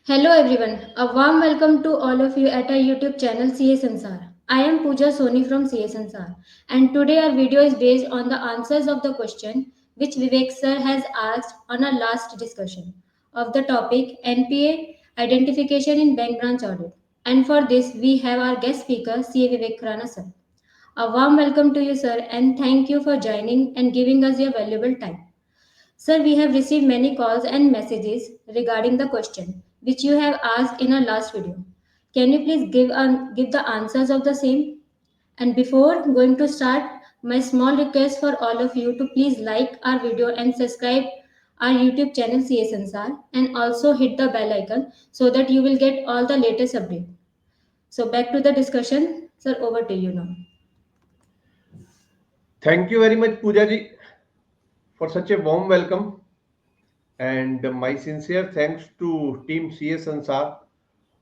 Hello everyone, a warm welcome to all of you at our YouTube channel CA Sansar. I am Pooja Soni from CA Sansar, and today our video is based on the answers of the question which Vivek sir has asked on our last discussion of the topic NPA identification in bank branch audit. And for this we have our guest speaker CA Vivek Khurana sir. A warm welcome to you sir and thank you for joining and giving us your valuable time. Sir, we have received many calls and messages regarding the question which you have asked in our last video. Can you please give the answers of the same? And before going to start, my small request for all of you to please like our video and subscribe our YouTube channel CS Ansar and also hit the bell icon so that you will get all the latest update. So back to the discussion. Sir, over to you now. Thank you very much, Pooja ji, for such a warm welcome. And my sincere thanks to Team CS Ansar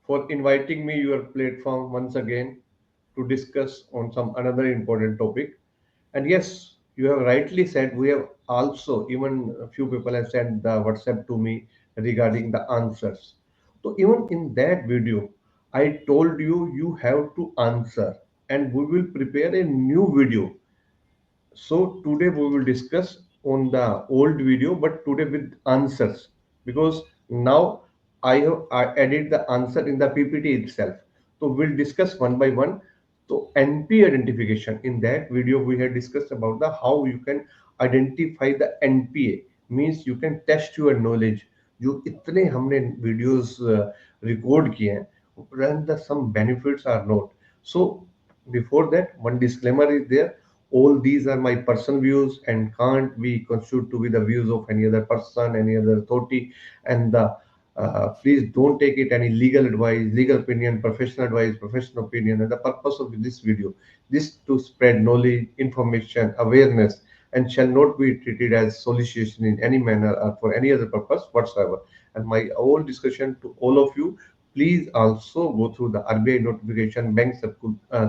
for inviting me your platform once again to discuss on some another important topic. And yes, you have rightly said we have also even a few people have sent the WhatsApp to me regarding the answers. So even in that video, I told you you have to answer, and we will prepare a new video. So today we will discuss on the old video, but today with answers, because now I added the answer in the PPT itself. So we'll discuss one by one. So NP identification, in that video we had discussed about the how you can identify the NPA, means you can test your knowledge. जो इतने हमने videos record किए हैं, and the some benefits are not. So before that, one disclaimer is there. All these are my personal views and can't be construed to be the views of any other person, any other authority. And please don't take it any legal advice, legal opinion, professional advice, professional opinion. And the purpose of this video, this to spread knowledge, information, awareness, and shall not be treated as solicitation in any manner or for any other purpose whatsoever. And my whole discussion to all of you, please also go through the RBI notification,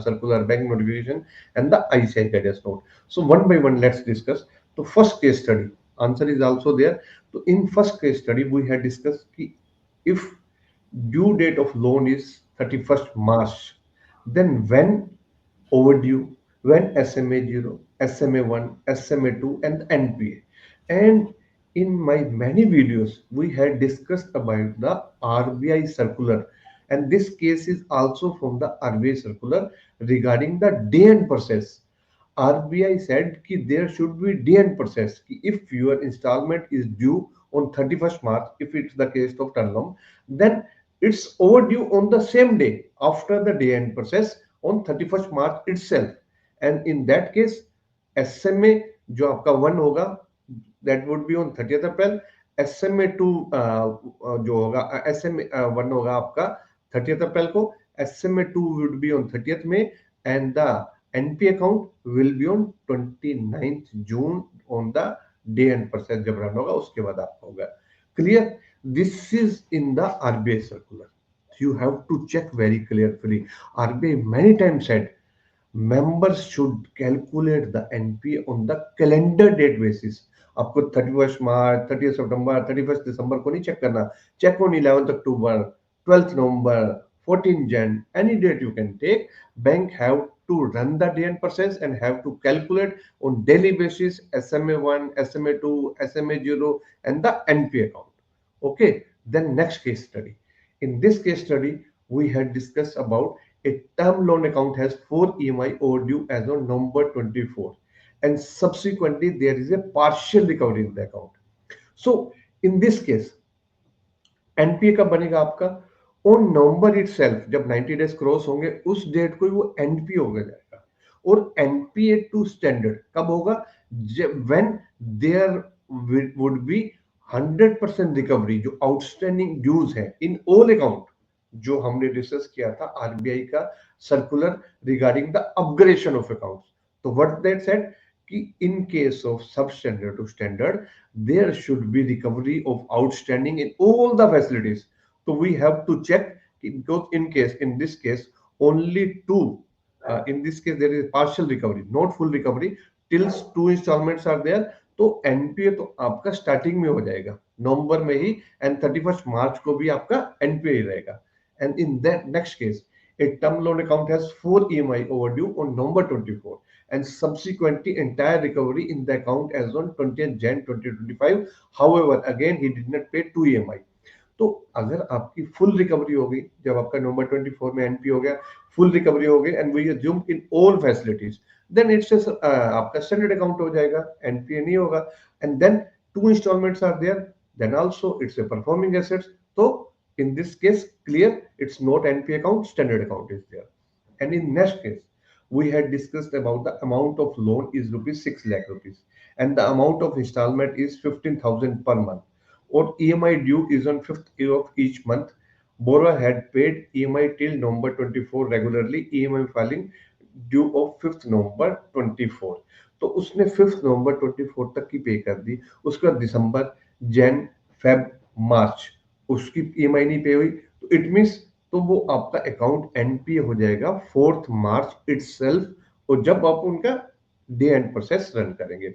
circular bank notification, and the ICI guidance note. So one by one, let's discuss. The first case study answer is also there. So in first case study, we had discussed if due date of loan is 31st March, then when overdue, when SMA 0, SMA 1, SMA 2, and NPA. And in my many videos, we had discussed about the RBI circular. And this case is also from the RBI circular regarding the day-end process. RBI said that there should be day-end process. If your installment is due on 31st March, if it's the case of term loan, then it's overdue on the same day after the day-end process on 31st March itself. And in that case, SMA जो आपका 1 होगा, that would be on 30th April. SMA 2 जो होगा, SMA 1 होगा आपका 30th April को, SMA 2 would be on 30th May, and the NP account will be on 29th June on the day end process जब run होगा उसके बाद आपका होगा. Clear? This is in the RBI circular. You have to check very carefully. RBI many times said members should calculate the NPA on the calendar date basis. आपको 31st मार्च, 30th सितंबर, 31st दिसंबर को नहीं check करना. Check on 11th October, 12th November, 14th Jan, any date you can take. Bank have to run the DN process and have to calculate on daily basis SMA 1, SMA 2, SMA 0, and the NP account. Okay, then next case study. In this case study, we had discussed about a term loan account has 4 EMI overdue as on November 24, and subsequently there is a partial recovery in the account. So in this case, NPA कब बनेगा आपका? On November itself, जब 90 days cross होंगे उस date को ही वो NPA हो जाएगा. और एनपीए टू स्टैंडर्ड कब होगा? When there would be 100% recovery जो आउटस्टैंडिंग ड्यूज है इन ऑल अकाउंट, जो हमने डिस्कस किया था आरबीआई का circular regarding the upgradation of accounts. तो व्हाट दैट सेड कि in case of substandard to standard, there should be recovery of outstanding in all the facilities. So we have to check because in this case, only two. In this case, there is partial recovery, not full recovery. Till two installments are there, तो NPA तो आपका starting में हो जाएगा. नवंबर में ही, and 31st March को भी आपका एनपीए ही रहेगा. And in that next case, a term loan account has 4 EMI overdue on November 24 and subsequently entire recovery in the account as on 20th Jan 2025. However, again he did not pay 2 EMI. तो अगर आपकी full recovery हो गई, जब आपका नवंबर 24 में NP हो गया, फुल रिकवरी हो गई and we assume in all facilities, then it's आपका स्टैंडर्ड अकाउंट हो जाएगा, एनपीए नहीं होगा. And then 2 instalments are there, then also it's a performing assets. तो in this case, clear, it's not NP account, standard account is there. And in next case, we had discussed about the amount of loan is rupees 6 lakh rupees and the amount of installment is 15,000 per month, or EMI due is on 5th day of each month. Borrower had paid EMI till November 24 regularly, EMI filing due of 5th November 24. तो उसने 5th November 24 तक की पे कर दी, उसके बाद दिसंबर, Jain, Feb, मार्च उसकी EMI नहीं पे हुई, तो इट मींस तो वो आपका अकाउंट एनपीए हो जाएगा 4th मार्च इटसेल्फ, और जब आप उनका डे एंड प्रोसेस रन करेंगे.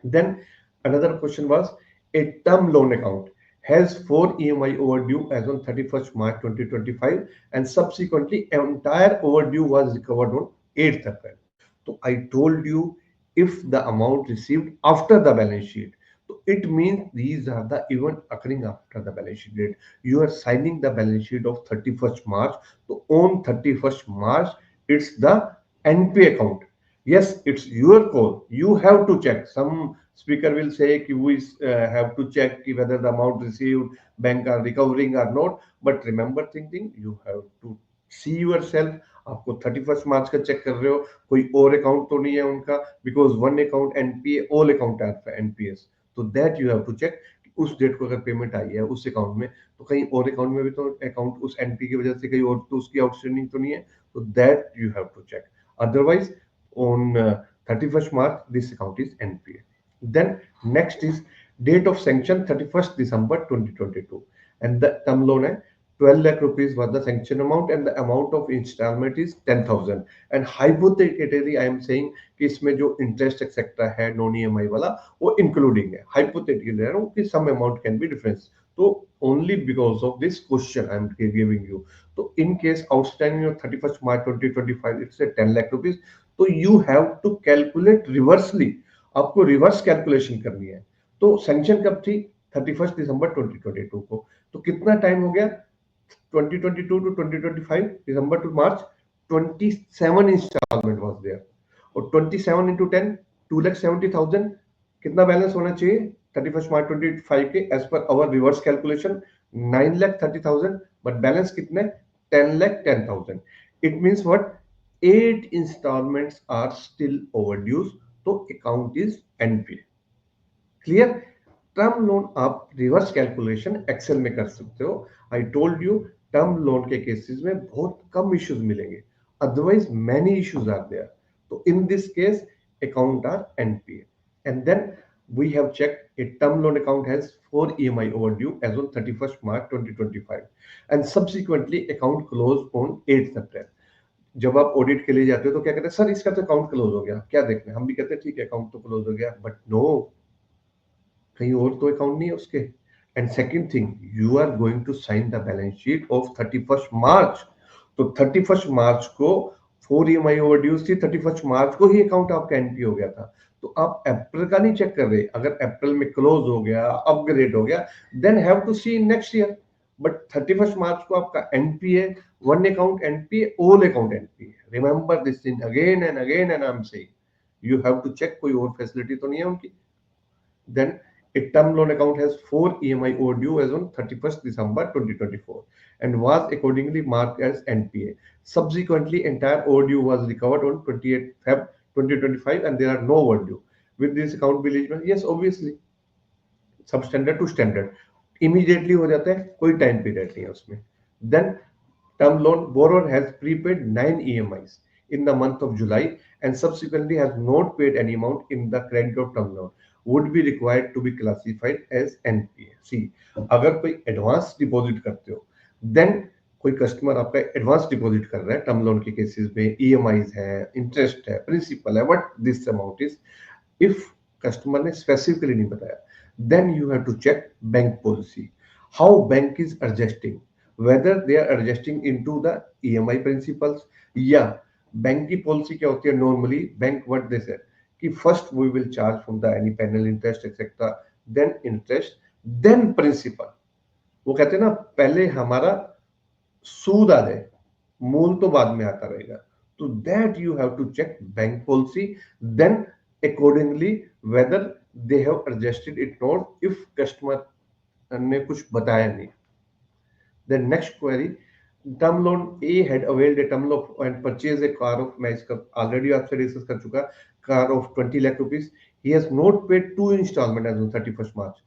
Then another question was, a term loan account has 4 EMI overdue as on 31st March 2025 and subsequently entire overdue was recovered on 8th April. So I told you, if the amount received after the balance sheet, so it means these are the event occurring after the balance sheet date. You are signing the balance sheet of 31st March. So on 31st March, it's the NP account. Yes, it's your call. You have to check. Some speaker will say we have to check whether the amount received bank are recovering or not. But remember thinking, you have to see yourself. आपको 31st मार्च का check कर रहे हो, कोई और account तो नहीं है उनका, because one account NPA, all account are NPS. तो that you have to check. उस डेट को अगर पेमेंट आई है उस अकाउंट में, तो कहीं और अकाउंट में भी तो अकाउंट उस एनपी की वजह से कहीं और तो उसकी आउटस्टैंडिंग तो नहीं है. तो that you have to check. Otherwise on 31st March, this account is NPA. Then next is date of sanction 31st December 2022 and the term loan है 12 lakh rupees was the sanction amount and the amount of installment is 10,000. and hypothetically I am saying कि इसमें जो interest etcetera है non EMI वाला वो including है. hypothetically कह रहा हूँ कि some amount can be difference. तो only because of this question I am giving you. तो in case outstanding of 31st March 2025 it's a 10 lakh rupees. तो you have to calculate reversely, आपको reverse calculation करनी है. तो sanction कब थी? 31st दिसंबर 2022 को. तो कितना टाइम हो गया? 2022 to 2025, December to March, 27 instalment was there. और 27 इंटू 10, 2,70,000. कितना बैलेंस होना चाहिए 31st मार्च 2025 के एज पर our reverse calculation? 9,30,000. But balance कितने? 10,10,000. It means what? 8 installments are still overdue, तो account is NPA. Clear? Term loan आप रिवर्स कैलकुलेशन एक्सेल में कर सकते हो. I told you, term loan के केसेस में बहुत कम इश्यूज मिलेंगे, otherwise many issues are there. तो in this case account are NPA. And then we have checked a term loan account has 4 EMI overdue as on 31st March 2025 and subsequently account closed on 8th April. जब आप audit के लिए जाते हो तो क्या कहते हैं? सर इसका तो अकाउंट क्लोज हो गया, क्या देखना है? हम भी कहते हैं ठीक है अकाउंट तो क्लोज हो गया, बट नो, कहीं और तो अकाउंट नहीं है उसके. And second thing, you are going to sign the balance sheet of 31st March. तो 31st मार्च को 4 ईएमआई ओवरड्यूज थी, 31st मार्च को ही अकाउंट आपका एनपी हो गया था. तो आप अप्रैल का नहीं चेक कर रहे. अगर अप्रैल में क्लोज हो गया, अपग्रेड हो गया, then have to see next year. But 31st March को आपका NPA, one account NPA, all account NPA. Remember this thing again and again, and I'm saying you have to check कोई और facility तो नहीं है उनकी. Then a term loan account has 4 EMI overdue as on 31st December 2024 and was accordingly marked as NPA. Subsequently, entire overdue was recovered on 28th Feb 2025 and there are no overdue. With this account be eligible? Yes, obviously. Substandard to standard. Immediately हो जाता है, कोई time period नहीं है उसमें. Then term loan borrower has prepaid 9 EMIs in the month of July and subsequently has not paid any amount in the credit of term loan would be required to be classified as NPA. See, अगर कोई advance deposit करते हो, then कोई customer आपका advance deposit कर रहा है term loan के केसेस में, ईएमआईज है, इंटरेस्ट है, प्रिंसिपल है, what this amount is. If customer ने स्पेसिफिकली नहीं बताया, Then you have to check bank policy, how bank is adjusting, whether they are adjusting into the EMI principles, या bank की policy क्या होती है normally bank what they say कि first we will charge from the any penal interest etcetera, then interest, then principal. वो कहते हैं ना पहले हमारा सूद आ जाए, मूल तो बाद में आता रहेगा। तो that you have to check bank policy, then accordingly whether they have adjusted it not, if customer ने कुछ बताया नहीं। Then next query, term loan A had availed a term loan and purchased a car of, मैं इसका already आपसे discuss कर चुका, car of 20 lakh rupees. He has not paid two installment as on 31st March.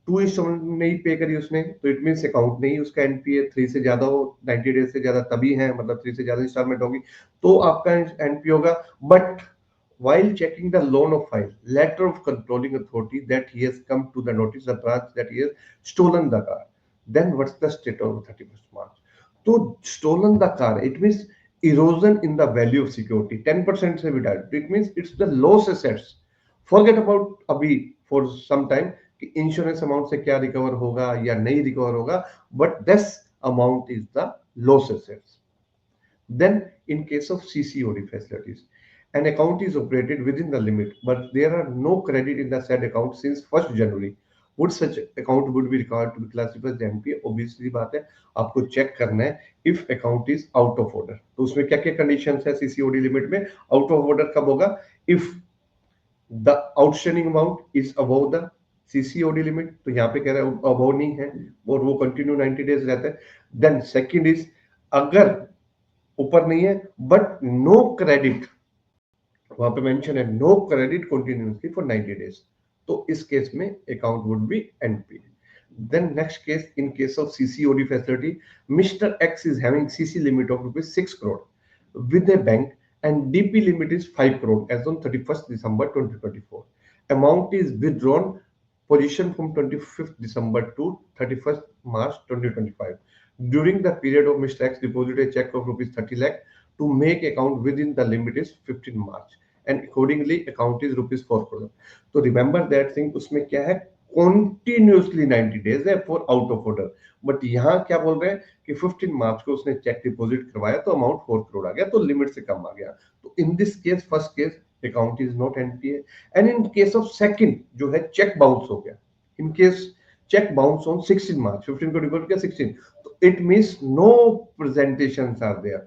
Two instalment नहीं pay करी उसने, तो it mean account नहीं उसका एनपीए, 3 से ज्यादा हो, 90 डेज से ज्यादा तभी है, मतलब 3 से ज्यादा इंस्टॉलमेंट होगी तो आपका एनपी होगा। But while checking the loan of file, letter of controlling authority that he has come to the notice the branch that he has stolen the car, then what's the state of 31st March? तो stolen the car, it means erosion in the value of security 10% से भी direct, it means it's the loss assets। forget about अभी for some time कि insurance amount से क्या recover होगा या नहीं रिकवर होगा, but this amount is the loss assets. Then, in case of CCOD facilities, an account is operated within the limit, but there are no credit in the said account since 1st January. Would such account would be required to be classified as NPA? Obviously बात है, आपको check करना है if account is out of order। तो उसमें क्या क्या conditions है CCOD लिमिट में? आउट ऑफ ऑर्डर कब होगा? if the outstanding amount is above the CCOD limit, तो यहाँ पे कह रहा है अबव नहीं है और वो कंटिन्यू 90 डेज रहता है। देन सेकंड इज अगर ऊपर नहीं है बट नो क्रेडिट, वहां पे मेंशन है no credit continuously for 90 days, तो इस केस में account would be NPA. Then next case, in case of CCOD facility, Mr. X is having CC limit of rupees 6 crore with a bank and DP limit is 5 crore as on 31st December 2024. Amount is withdrawn position from 25th December to 31st March 2025. During the period of Mr. X deposited a check of rupees 30 lakh to make account within the limit is 15 March and accordingly account is rupees 4 crore. तो remember that thing, उसमें क्या है continuously 90 days है for out of order, but यहाँ क्या बोल रहे हैं कि 15 मार्च को उसने चेक डिपॉजिट करवाया तो अमाउंट 4 करोड़ आ गया, तो लिमिट से कम आ गया। तो in this case first case account is not NPA. And in case of second जो है चेक बाउंस हो गया, in case cheque bounce on 16 March, 15 को डिपॉजिट किया 16, तो it means no presentations are there.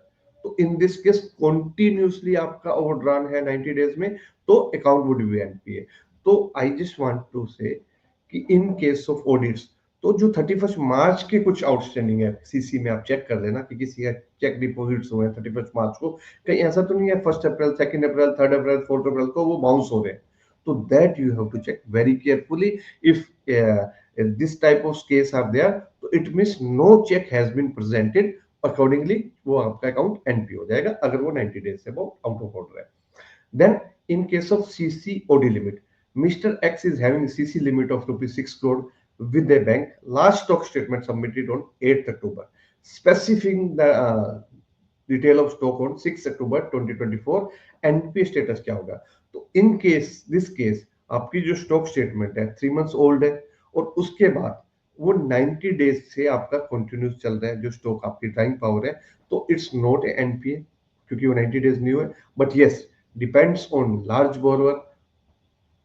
तो इन दिस केस कॉन्टिन्यूसली आपका ओवरड्रान है 90 डेज में, तो अकाउंट वुड बी एनपीए। तो आई जस्ट वांट टू से कि इन केस ऑफ ऑडिट्स, तो जो 31 मार्च के कुछ आउटस्टैंडिंग है सीसी में आप चेक कर लेना कि किसी का चेक डिपॉजिट्स हुए हैं 31 मार्च को, कहीं ऐसा तो नहीं है 1 अप्रैल 2 अप्रैल 3 अप्रैल 4 अप्रैल को वो बाउंस हो रहे हैं। तो that you have to check very carefully. If this type of case are there, तो it means no check has been presented, accordingly वो आपका अकाउंट एनपी हो जाएगा अगर वो 90 डेज से आउट ऑफ ऑर्डर है। Then, in case of CCOD limit, Mr. X is having CC limit of rupees 6 crore with a bank. Last stock statement submitted on 8th October, specifying the detail of stock on 6 October 2024. NPA status क्या होगा? तो in case this case आपकी जो stock statement है 3 months old है और उसके बाद वो 90 डेज से आपका कंटिन्यूस चल रहा है जो स्टॉक आपकी ड्राइंग पावर है, तो इट्स नॉट एनपीए क्योंकि वो 90 डेज नहीं हुए। But yes, depends on large borrower.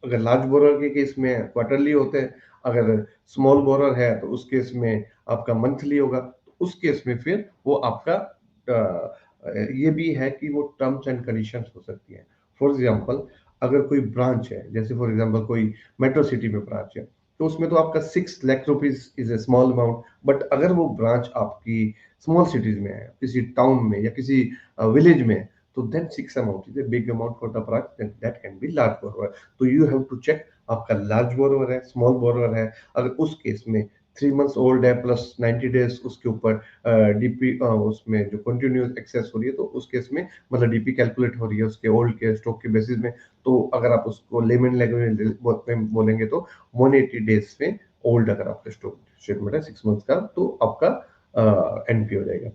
अगर लार्ज बोरोअर के केस में क्वार्टरली होते हैं, अगर स्मॉल बोरोअर है तो उस केस में आपका मंथली होगा, तो उस केस में फिर वो आपका ये भी है कि वो टर्म्स एंड कंडीशंस हो सकती हैं। फॉर एग्जांपल अगर कोई ब्रांच है, जैसे फॉर एग्जांपल कोई मेट्रो सिटी में ब्रांच है, तो उसमें तो आपका 6 lakh rupees is a small amount. But अगर वो ब्रांच आपकी स्मॉल सिटीज में है, किसी टाउन में या किसी विलेज में, तो then 6 amount is a big amount for the branch, then that can be large borrower। तो you have to check आपका large borrower है, small borrower है। अगर उस केस में 3 months old है प्लस 90 डेज उसके ऊपर डीपी उसमें जो कंटिन्यूस एक्सेस हो रही है, तो उस केस में मतलब डीपी कैलकुलेट हो रही है उसके ओल्ड के स्टॉक के बेसिस में, तो अगर आप उसको लेमन लैंग्वेज में बोलेंगे तो 180 डेज में ओल्ड अगर आपका स्टॉक स्टेटमेंट है 6 months का, तो आपका एनपी हो जाएगा।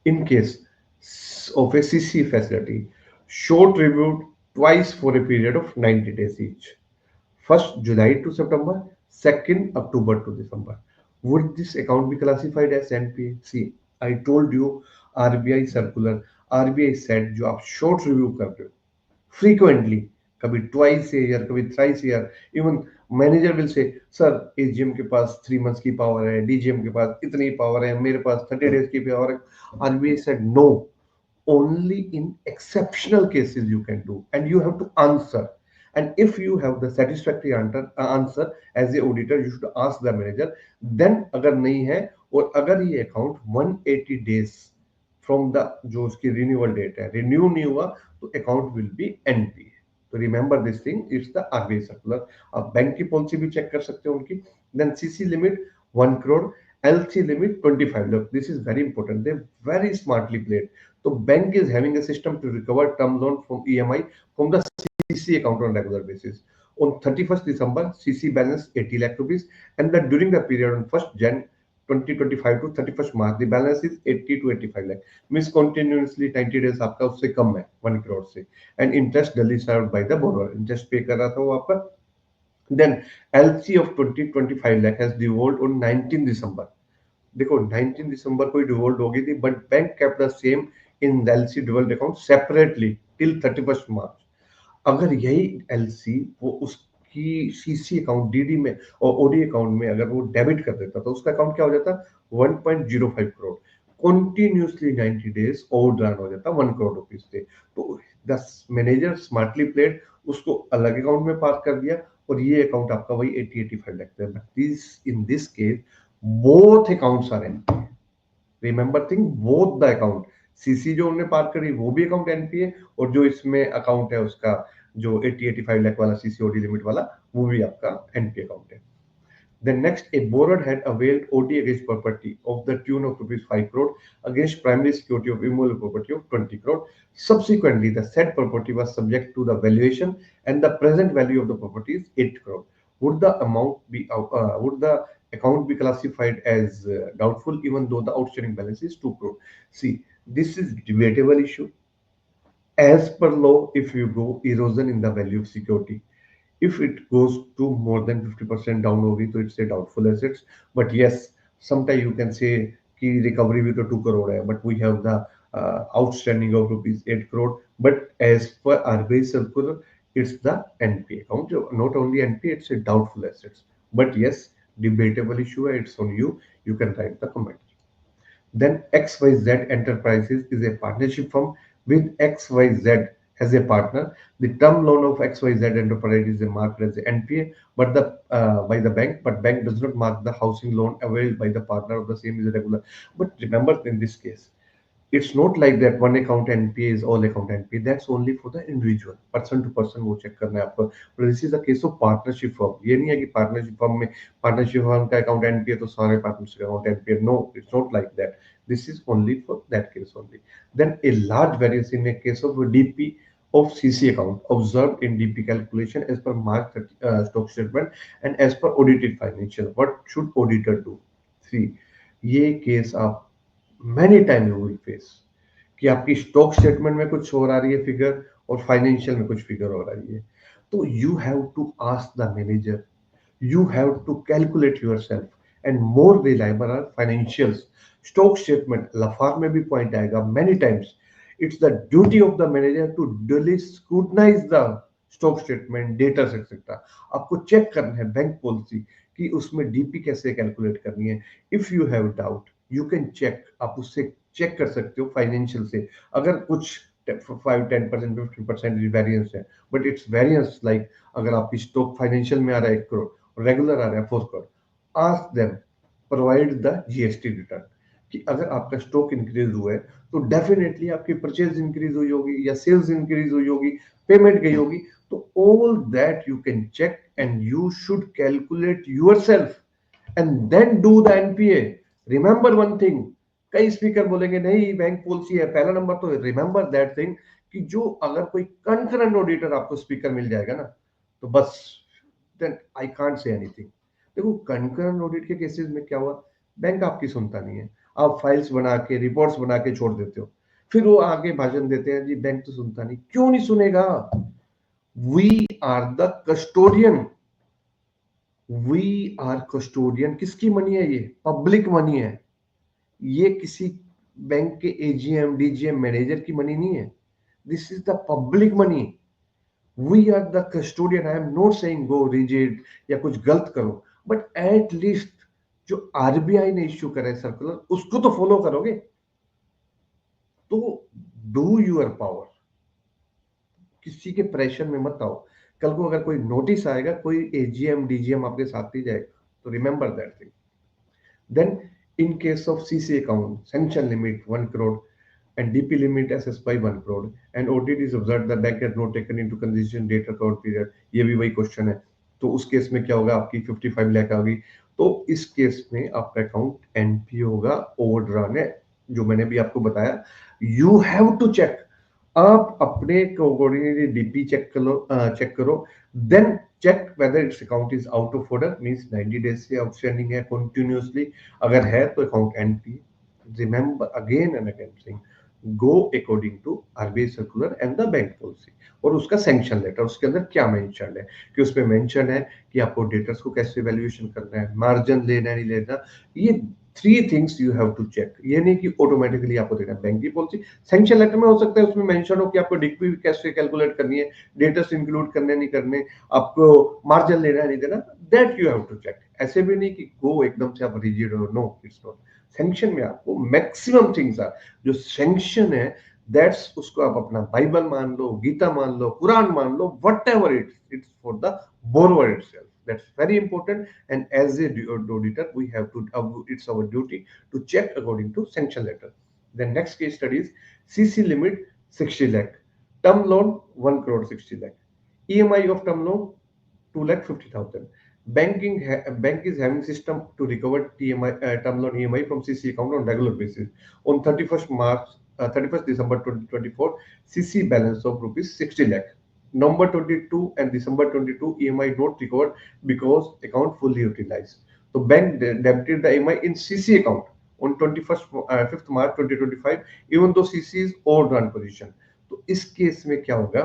In case of a CC facility, short reviewed twice for a period of 90 days each, 1st July to September, 2nd October to December. Would this account be classified as NPA? See, I told you RBI circular, RBI said जो आप short review कर रहे हो frequently, कभी twice a year, कभी thrice a year, even manager will say, sir, AGM के पास 3 months की power है, DGM के पास इतनी power है, मेरे पास 30 days की power है. RBI said no, only in exceptional cases you can do, and you have to answer. And if you have the satisfactory answer as a auditor, you should ask the manager. Then अगर नहीं है और अगर ये account 180 days from the जो उसकी renewal date है, renew नहीं हुआ तो account will be NPA. तो remember this thing, it's the RBI circular. आप बैंक की पॉलिसी भी चेक कर सकते हो उनकी. Then CC limit 1 crore, LC limit 25. Look, this is very important. They very smartly played. So bank is having a system to recover term loan from EMI from the CC account on regular basis. On 31st December, CC balance 80 lakh rupees, and that during the period on 1st Jan 2025 to 31st March, the balance is 80 to 85 lakh. Means continuously 90 days आपका उससे कम है 1 crore से, and interest duly served by the borrower. Interest pay कर रहा था वो आपका. Then LC of 20-25 lakh has devolved on 19 December. देखो 19 दिसंबर को ही डिवोल्व हो गई थी, but bank kept the same in the LC devolve account separately till 31st March. अगर यही एलसी वो उसकी सीसी अकाउंट डीडी में और ओडी अकाउंट में अगर वो डेबिट कर देता तो उसका अकाउंट क्या हो जाता 1.05 crore. Continuously 90 days over drawn हो जाता 1 करोड़ रुपीज से. तो द मैनेजर स्मार्टली प्लेड, उसको अलग अकाउंट में पास कर दिया और ये अकाउंट आपका वही 80-85 लगता है. But in this case both accounts are NPA. Remember thing, both the account, CC जो उन्होंने पार करी वो भी अकाउंट एनपीए, और जो इसमें अकाउंट है उसका जो 80-85 लाख वाला सीसीओडी लिमिट वाला वो भी आपका एनपीए अकाउंट है. Then next, a borrower had availed OD against property of the tune of rupees 5 crore against primary security of immovable property of 20 crore. Subsequently, the said property was subject to the valuation and the present value of the property is 8 crore. Would the would the account be classified as doubtful even though the outstanding balance is 2 crore? See, this is debatable issue. As per law, if you go erosion in the value of security, if it goes to more than 50% down होगी तो it's a doubtful assets. But yes, sometimes you can say कि recovery भी तो 2 crore है, but we have the outstanding of rupees 8 crore. But as per RBI circular, it's the NPA account. Not only NPA, it's a doubtful assets. But yes, debatable issue है, it's on you. You can write the comment. Then XYZ Enterprises is a partnership firm with XYZ as a partner. The term loan of XYZ Enterprise is marked as NPA, but by the bank, but bank does not mark the housing loan availed by the partner of the same is regular. But remember, in this case, it's not like that one account NPA is all account NPA. That's only for the individual, person to person वो check करना है आपको. But this is a case of partnership firm. ये नहीं है कि partnership firm में partnership firm का account NPA तो सारे partnership account NPA. No, it's not like that. This is only for that case only. Then a large variance in a case of DP of CC account observed in DP calculation as per March stock statement and as per audited financial. What should auditor do? See, ये case आप many time you will face कि आपकी stock statement में कुछ और आ रही है figure और फाइनेंशियल में कुछ फिगर और आ रही है. तो you have to ask the manager, you have to calculate yourself, and more reliable are financials. Stock statement Lafarge में भी पॉइंट आएगा many times. It's the duty of the manager to duly scrutinize the stock statement, data etc. आपको check करना है bank policy कि उसमें DP कैसे calculate करनी है. If you have doubt you can check, आप उससे चेक कर सकते हो फाइनेंशियल से. अगर कुछ 5-10% 15% वेरियंस है, बट इट्स वेरियंस लाइक अगर आपकी स्टॉक फाइनेंशियल में आ रहा है 1 करोड़, रेगुलर आ रहा है 4 crore, ask them provide the GST return कि अगर आपका स्टॉक इंक्रीज हुआ है तो डेफिनेटली आपकी परचेज इंक्रीज हुई होगी या सेल्स इंक्रीज हुई होगी, पेमेंट गई होगी. तो all that you can check and you should calculate yourself and then do the NPA. Remember one thing, कई स्पीकर बोलेंगे नहीं बैंक पॉलिसी है, पहला नंबर तो रिमेंबर दैट थिंग कि जो अगर कोई कंकरेंट ऑडिटर आपको स्पीकर मिल जाएगा ना तो बस then I can't say anything. देखो कंकरेंट ऑडिट के केसेस में क्या हुआ, बैंक आपकी सुनता नहीं है, आप फाइल्स बना के रिपोर्ट्स बना के छोड़ देते हो, फिर वो आगे भाषण देते हैं जी बैंक तो सुनता नहीं. क्यों नहीं सुनेगा? We are the custodian. We are custodian. किसकी मनी है? ये पब्लिक मनी है। ये किसी बैंक के एजीएम डीजीएम मैनेजर की मनी नहीं है। This is the public money. We are the custodian. I am not saying go rigid या कुछ गलत करो, बट एट लीस्ट जो आरबीआई ने इश्यू करा है सर्कुलर, उसको तो फॉलो करोगे। तो डू यूर पावर। किसी के प्रेशर में मत आओ। कल को अगर कोई नोटिस आएगा, कोई एजीएम डीजीएम आपके साथ नहीं जाएगा, तो remember that thing. Then, in case of CC account, sanction limit 1 crore and DP limit assessed by 1 crore and audit is observed, the bank has not taken into consideration date account period। ये भी वही question है। तो उस case में क्या होगा? आपकी 55 लाख आ गई। तो इस केस में आपका अकाउंट एनपी होगा, ओवरड्रान है। जो मैंने भी आपको बताया, यू हैव टू चेक। आप अपने कोऑर्डिनेटेड डीपी चेक करो। Then check whether its account is out of order, means 90 days से outstanding है continuously। अगर है तो account NP। Remember again and again saying, go according to RBI circular and the bank policy। और उसका sanction letter, उसके अंदर क्या मेंशन है? कि उसमें मेंशन है कि आपको डेटर्स को कैसे वैल्यूएशन करना है, मार्जिन लेना है नहीं लेना। ये three things you have to check. ये नहीं कि ऑटोमेटिकली आपको देना। बैंक की पॉलिसी सैंक्शन लेटर में हो सकता है उसमें मेंशन हो कि आपको डिक्वी कैसे कैलकुलेट करनी है, डेटर्स इंक्लूड करने नहीं करने, आपको मार्जिन लेना है नहीं देना, that you have to check. ऐसे भी नहीं कि गो एकदम से आप रिजिड हो, नो इट्स नॉट। सैंक्शन में आपको मैक्सिमम थिंग्स आर, जो सैंक्शन है दैट्स, उसको आप अपना बाइबल मान लो, गीता मान लो, कुरान मान लो, whatever it's for the borrower itself. That's very important, and as a auditor we have to, it's our duty to check according to sanction letter. The next case study is CC limit 60 lakh, term loan 1 crore 60 lakh, EMI of term loan 2,50,000. Bank is having system to recover TMI, term loan EMI from CC account on regular basis. On 31st December 2024, CC balance of rupees 60 lakh. November 22 and December 22 EMI not recovered because account fully utilized. So bank debited the EMI in CC account on 5th March 2025, even though CC is overdrawn position. तो इस case में क्या होगा?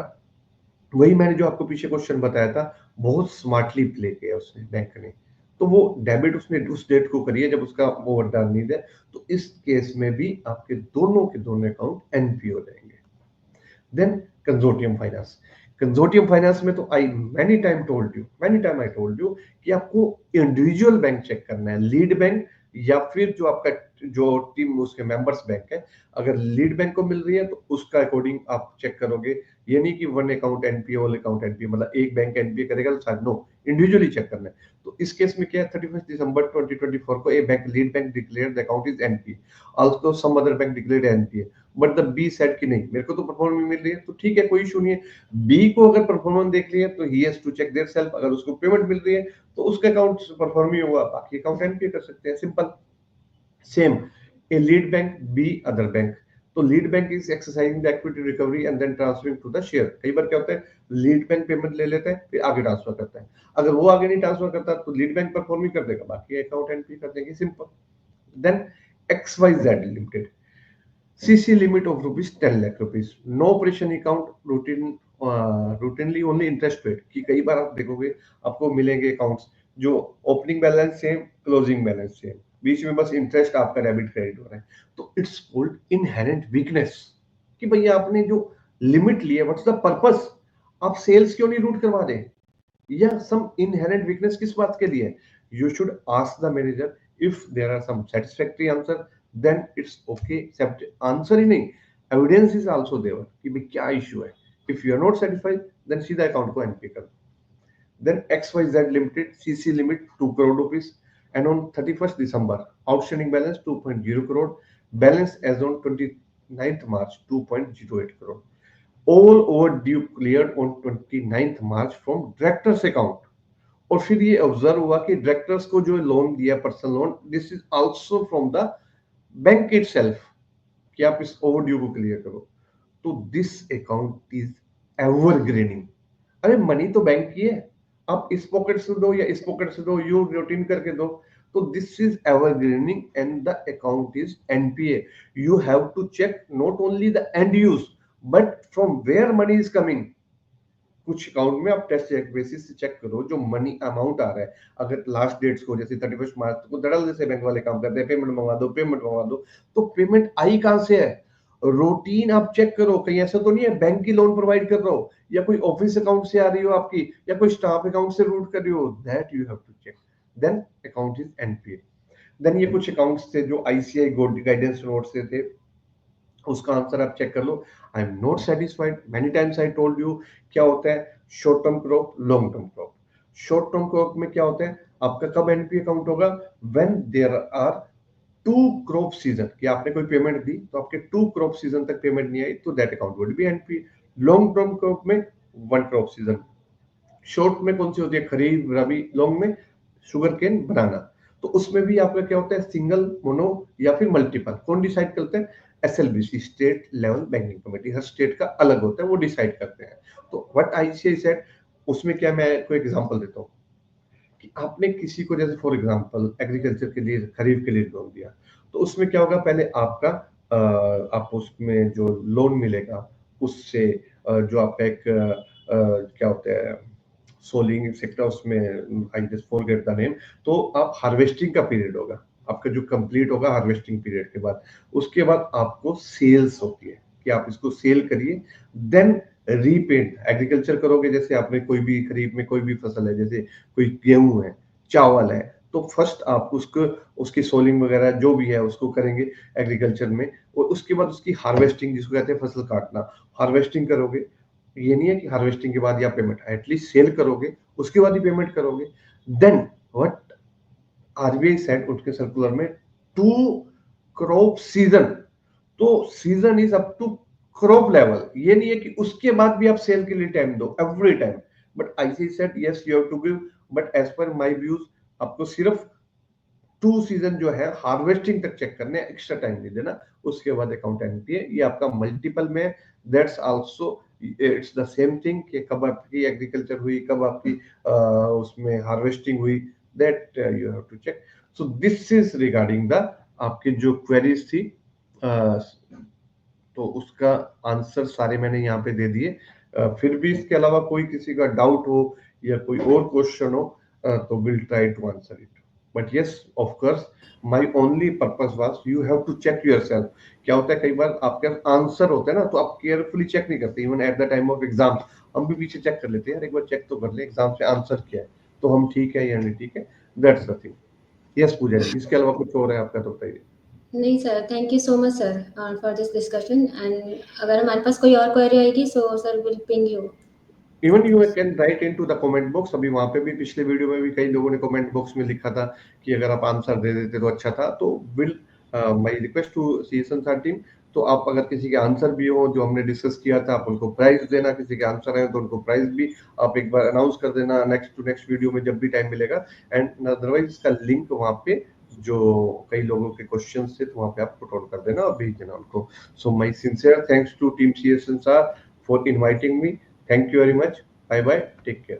वही मैंने जो आपको पीछे क्वेश्चन बताया था, बहुत स्मार्टली प्ले किया उसने बैंक ने। तो वो डेबिट उसने उस डेट को करी है जब उसका ओवरड्राफ्ट नीड है। तो इस केस में भी आपके दोनों के दोनों अकाउंट एनपी हो जाएंगे। Then consortium finance. Consortium finance में तो many time I told you कि आपको इंडिविजुअल बैंक चेक करना है, लीड बैंक या फिर जो आपका जो टीम उसके मेंबर्स बैंक है। अगर लीड बैंक को मिल रही है तो उसका अकॉर्डिंग आप चेक करोगे। ये नहीं कि वन अकाउंट एनपीए वाले अकाउंट एनपीए, मतलब एक बैंक एनपीए करेगा तो शायद, नो, इंडिविजुअली चेक करना है। तो इस केस में क्या है, 31 दिसंबर 2024 को A bank lead bank declare the account is NPA, also some other bank declared NPA, but the B said कि नहीं, मेरे को तो परफॉर्मेंस मिल रही है तो ठीक है, कोई इशू नहीं है। बी को अगर परफॉर्मेंस देख लिया तो he has to check their self. अगर उसको पेमेंट मिल रही है तो उसका अकाउंट परफॉर्मिंग होगा, बाकी अकाउंट एनपीए कर सकते हैं, simple. Same A lead bank, B other bank. तो lead bank is exercising the equity recovery and then transferring to the share. कई बार क्या होता है, लीड बैंक पेमेंट ले लेता है फिर आगे ट्रांसफर करता है। अगर वो आगे नहीं ट्रांसफर करता तो लीड बैंक परफॉर्म ही कर देगा, बाकी अकाउंट एनपी कर देंगे, simple. Then XYZ limited, CC limit of rupees 10 lakh rupees, no operation account, routinely only interest paid। कि कई बार आप देखोगे आपको मिलेंगे अकाउंट्स जो opening balance same, closing balance same, बीच में बस इंटरेस्ट आपका डेबिट क्रेडिट हो रहा है। तो इट्स कॉल्ड इनहेरेंट वीकनेस। कि भैया आपने जो लिमिट लिया, व्हाट्स द पर्पस? आप सेल्स क्यों नहीं रूट करवा रहे? या सम इनहेरेंट वीकनेस किस बात के लिए? You should ask the manager. If there are some satisfactory answer, then it's okay. Answer ही नहीं, एविडेंस इज आल्सो देयर कि भाई क्या इशू है। If you are not satisfied, then सीधा अकाउंट को एनपी कर। Then XYZ limited, CC limit 2 crore rupees, and on 31st December outstanding balance 2.0 crore, balance as on 29th March 2.08 crore, all overdue cleared on 29th March from directors account। और फिर ये observe हुआ कि directors को जो loan दिया, personal loan, this is also from the bank itself, कि आप इस ओवरड्यू को क्लियर करो। तो दिस अकाउंट इज एवरग्रीनिंग। अरे मनी तो बैंक की है, आप इस पॉकेट से दो या इस पॉकेट से दो, यू रूटीन करके दो। तो this is evergreening and the account is NPA. You have to check not only the end use, but from where money is coming. कुछ अकाउंट में आप टेस्ट चेक बेसिस से चेक करो, जो मनी अमाउंट आ रहा है, अगर लास्ट डेट्स को जैसे 31 मार्च को धड़ल्ले जैसे बैंक वाले काम करते हैं, पेमेंट मंगवा दो, तो पेमेंट आई कहां से है? रूटीन आप चेक करो, कहीं ऐसा तो नहीं है बैंक की लोन प्रोवाइड कर रहा हो, या कोई ऑफिस अकाउंट से आ रही हो आपकी, या कोई स्टाफ अकाउंट से रूट कर रही हो, that you have to check, then account is NPA. Then ये कुछ अकाउंट्स थे जो आईसीआई गाइडेंस नोट से थे, उसका आंसर आप चेक कर लो। I am not satisfied, many times I told you. क्या होता है short term crop, long term crop? Short term crop में क्या होता है, आपका कब एनपी अकाउंट होगा? When there are two crop season, कि आपने कोई पेमेंट दी तो आपके टू क्रॉप सीजन तक पेमेंट नहीं आई, तो that account would be NPA. Long term crop में वन क्रॉप सीजन। शॉर्ट में कौन सी होती है? खरीफ, रबी। लॉन्ग में शुगर केन, बनाना। तो उसमें भी आपका क्या होता है, सिंगल, मोनो या फिर मल्टीपल, कौन डिसाइड करते हैं? SLBC, state level banking committee, हर स्टेट का अलग होता है, वो डिसाइड करते हैं। तो व्हाट आईसीआई सेड, उसमें क्या, मैं कोई एग्जांपल देता हूँ कि आपने किसी को, जैसे फॉर एग्जांपल एग्रीकल्चर के लिए, खरीफ के लिए लोन दिया, तो उसमें क्या होगा, पहले आपका आपको उसमें जो लोन मिलेगा उससे जो आपका एक क्या होता है, सोलिंग सेक्टर, उसमें I just forget the name. तो आप हार्वेस्टिंग का पीरियड होगा आपका, जो कंप्लीट होगा हार्वेस्टिंग पीरियड के बाद, उसके बाद आपको सेल्स होती है कि आप इसको सेल करिए। देन रीपेंट, एग्रीकल्चर करोगे, जैसे आपने कोई भी खरीफ में कोई भी फसल है, जैसे कोई गेहूं है, चावल है, तो फर्स्ट आप उसको, उसकी सोलिंग वगैरह जो भी है उसको करेंगे एग्रीकल्चर में, और उसके बाद उसकी हार्वेस्टिंग, जिसको कहते हैं फसल काटना, हार्वेस्टिंग करोगे। ये नहीं है कि हार्वेस्टिंग के बाद या पेमेंट, एटलीस्ट सेल करोगे उसके बाद ही पेमेंट करोगे। देन व्हाट आरबीआई सेड उनके सर्कुलर में, टू क्रॉप सीजन, तो season is up to crop level, ये नहीं है कि उसके बाद भी आप सेल के लिए टाइम दो every time. But ICI said yes you have to give, but as per my views आपको सिर्फ टू सीजन जो है हार्वेस्टिंग तक चेक करने, एक्स्ट्रा टाइम नहीं देना, उसके बाद अकाउंट एनपी है। ये आपका मल्टीपल में, that's also it's the same thing, कि कब आपकी एग्रीकल्चर हुई, कब आपकी उसमें हार्वेस्टिंग हुई, that you have to check. So this is regarding the आपकी जो क्वेरीज थी, तो उसका आंसर सारे मैंने यहाँ पे दे दिए। फिर भी इसके अलावा कोई किसी का डाउट हो या कोई और क्वेश्चन हो, तो will try to answer it. But yes, of course, my only purpose was you have to check yourself. क्या होता है, कई बार आपके आंसर होते हैं ना, तो आप केयरफुली चेक नहीं करते, even at the time of exam हम भी पीछे चेक कर लेते हैं, यार एक बार चेक तो कर ले एग्जाम से आंसर क्या है, तो हम ठीक है या नहीं ठीक है, that's the thing. Yes Puja ji, इसके अलावा कुछ और है आपका तो बताइए। नहीं sir, thank you so much sir for this discussion. And अगर हमारे पास कोई और क्वेरी आएगी so sir will ping you. Even you can write in to the comment box. अभी वहां पे भी पिछले वीडियो में भी कई लोगों ने कमेंट बॉक्स में लिखा था कि अगर आप आंसर दे देते तो अच्छा था, तो will my request to CS answer team, तो आप अगर किसी के आंसर भी हो जो हमने डिस्कस किया था, आप उनको प्राइज देना, किसी के आंसर है तो उनको प्राइज भी आप एक बार अनाउंस कर देना नेक्स्ट टू नेक्स्ट वीडियो में जब भी टाइम मिलेगा। एंड अदरवाइज इसका लिंक वहां पे, जो कई लोगों के क्वेश्चन थे, तो वहां पे आप पुट आउट कर देना और भेज देना उनको। So my sincere thanks to team CS answer for inviting me. Thank you very much. Bye bye. Take care.